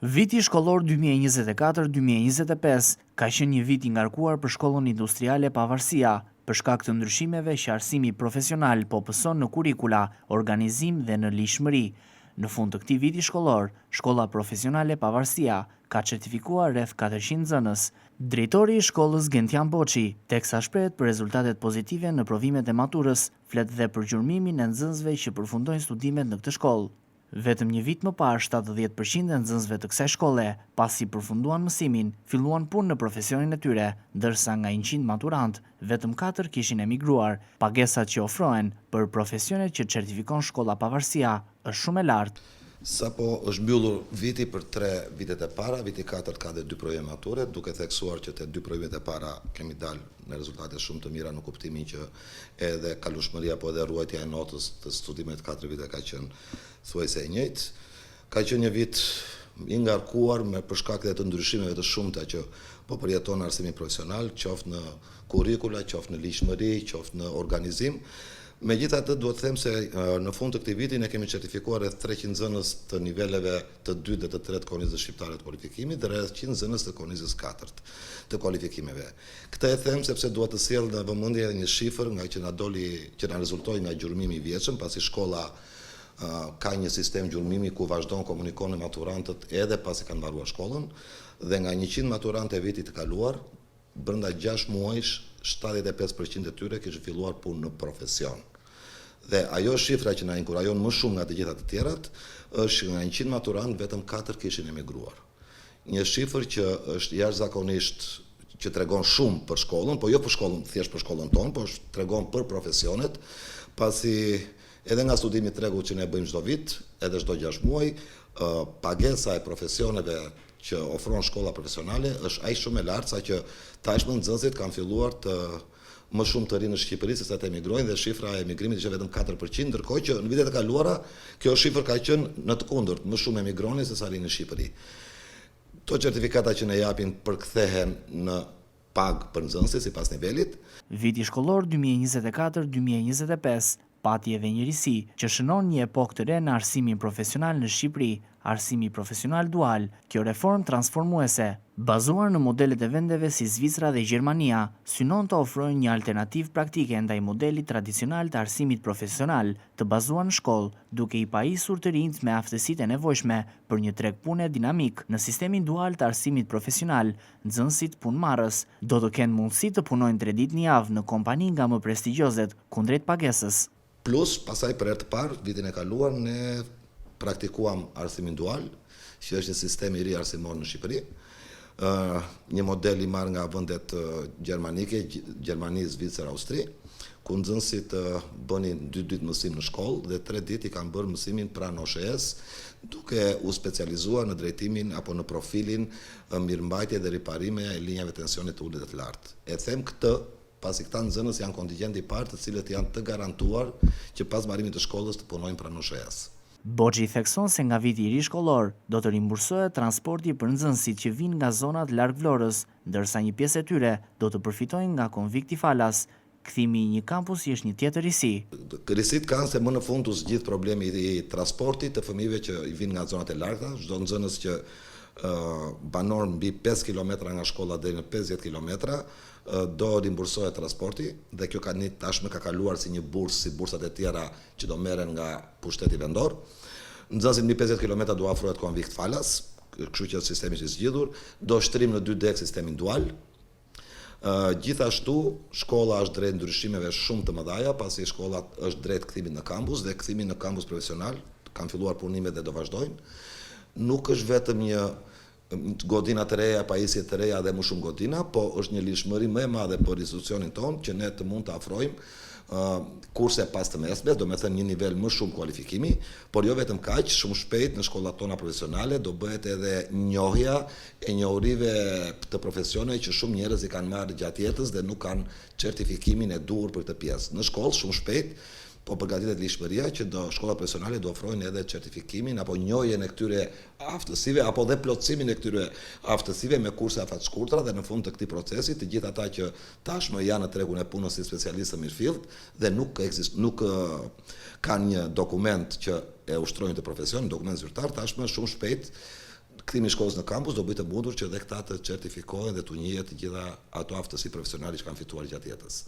Viti shkollor 2024-2025 ka qenë një vit i ngarkuar për shkollën industriale Pavarësia, për shkak të ndryshimeve që arsimi profesional po pëson në kurrikula, organizim dhe në lishmëri. Në fund të këtij viti shkollor, Shkolla Profesionale Pavarësia ka certifikuar rreth 400 nxënës. Drejtori i shkollës Gentian Boçi, teksa shprehet për rezultatet pozitive në provimet e maturës, flet dhe për gjurmimin e nxënësve që përfundojnë studimet në këtë shkollë. Vetëm një vit më parë, 70% e nxënësve të kësaj shkolle, pasi përfunduan mësimin, filluan punë në profesionin e tyre, ndërsa nga 100 maturant, vetëm 4 kishin emigruar. Pagesat që ofrohen për profesionet që certifikon Shkolla Pavarësia është shumë e lartë. Sapo është mbyllur viti për 3 vitet e para, viti 4 ka dhe 2 provime mature, duke theksuar që te 2 provimet e para kemi dalë në rezultate shumë të mira në kuptimin që edhe kalueshmëria apo edhe ruajtja e notës të studimeve të 4 vite ka qenë thuajse e njëjtë. Ka qenë një vit i ngarkuar me për shkak të ndryshimeve të shumta që po përjeton arsimi profesional, qoftë në kurrikula, qoftë në lishmëri, qoftë në organizim. Megjithatë, duhet të them se në fund të këtij viti ne kemi certifikuar rreth 300 nxënës të niveleve të 2 dhe të 3 të kornizës shqiptare të kualifikimit dhe rreth 100 nxënës të kornizës 4 të kualifikimeve. Këtë e them sepse dua të sjell në vëmendje një shifër nga që na rezultoi nga gjurmimi i vjetshëm, pasi shkolla ka një sistem gjurmimi ku vazhdon komunikon me maturantët edhe pasi kanë mbaruar shkollën, dhe nga 100 maturantë e vitit të kaluar, brenda 6 muajsh 75% e tyre kishin filluar punë në profesion. Dhe ajo shifra që na inkurajon më shumë nga të gjitha të tjerat është nga 100 maturantë vetëm 4 kishin emigruar. Një shifër që është jashtëzakonisht, që tregon shumë për shkollën, po jo për shkollën, thjesht për shkollën tonë, po tregon për profesionet, pasi edhe nga studimi tregu që ne bëjmë çdo vit, edhe çdo 6 muaj, pagesa e profesioneve që ofron shkolla profesionale është aq shumë e lartë sa që tashmë nxënësit kanë filluar të më shumë të rinë në Shqipëri se sa të emigrojnë, dhe shifra e emigrimit ishte vetëm 4%, ndërkohë që në vitet e kaluara kjo shifër ka qenë në të kundërt, më shumë emigronin se sa rinë në Shqipëri. Këto certifikata që ne japin përkthehen në pagë për nxënësit sipas nivelit. Viti shkollor 2024-2025 pati edhe një risi që shënon një epokë të re në arsimin profesional në Shqipëri, arsimi profesional dual. Kjo reformë transformuese, bazuar në modelet e vendeve si Zvicra dhe Gjermania, synon të ofrojnë një alternativë praktike ndaj modelit tradicional të arsimit profesional, të bazuar në shkollë, duke i pajisur të rinjt me aftësitë e nevojshme për një treg pune dinamik. Në sistemin dual të arsimit profesional, nxënësit punëmarrës do të kenë mundësi të punojnë 3 ditë në javë në kompani nga më prestigjioset, kundrejt pagesës. Plus, pasaj për herë të parë, vitin e kaluar, ne praktikuam arsimin dual, që është një sistem i ri arsimor në Shqipëri. Një model i marrë nga vendet gjermanike, Gjermani, Zvicër, Austri, ku nxënësit bënin 2 ditë mësim në shkollë dhe 3 ditë i kanë bërë mësimin pranë OSHE-s, duke u specializuar në drejtimin apo në profilin mirëmbajtje dhe riparime e linjave tensionit të ulët dhe të lartë. E them këtë pasi këta nxënës janë kontingjenti i parë të cilët janë të garantuar që pas mbarimit të shkollës të punojnë pranë OSHE-s. Boçi thekson se nga viti i ri shkollor do të rimbursohet transporti për nxënësit që vinë nga zonat larg Vlorës, ndërsa një pjesë e tyre do të përfitojnë nga Konvikti Falas. Kthimi i një kampusi është një tjetër risi. Risit kanë se më në fund u zgjidh problemi i transportit të fëmijëve që i vinë nga zonat e largëta, çdo nxënës që banor mbi 5 km nga shkolla deri në 50 km do rimbursohet transporti, dhe kjo tashmë ka kaluar si një bursë, si bursat e tjera që do merren nga pushteti vendor. Nxënësit mbi 50 km do afrohet Konvikt Falas, kështu që sistemi është i zgjidhur, do shtrim në 2 dek sistemin dual. Gjithashtu, shkolla është drejt ndryshimeve shumë të mëdha, pasi shkolla është drejt kthimit në kampus, dhe kthimi në kampus profesional, kanë filluar punimet dhe do vazhdojnë. Nuk është vetëm një godina të reja, pajisje të reja dhe më shumë godina, po është një lishmëri më e madhe për institucionin tonë që ne të mund të afrojmë kurse pas të mesme, do me thënë një nivel më shumë kualifikimi, por jo vetëm kaq, shumë shpejt në shkollat tona profesionale do bëhet edhe njohja e njohurive të profesione që shumë njerëz i kanë marrë gjatë jetës dhe nuk kanë certifikimin e duhur për këtë pjesë. Në shkollë shumë shpejt po përgatitet lishmëria që shkollat profesionale do ofrojnë edhe certifikimin apo njohjen e këtyre aftësive apo dhe plotësimin e këtyre aftësive me kurse afat shkurtra, dhe në fund të këtij procesi të gjithë ata që tashmë janë në tregun e punës si specialistë mirëfillt dhe nuk kanë një dokument që e ushtrojnë të profesion, dokument zyrtar, tashmë shumë shpejt kthimi i shkollës në kampus do bëjë të mundur që dhe këta të certifikohen dhe të njihet të gjitha ato aftësi profesionale që kanë fituar gjatë jetës.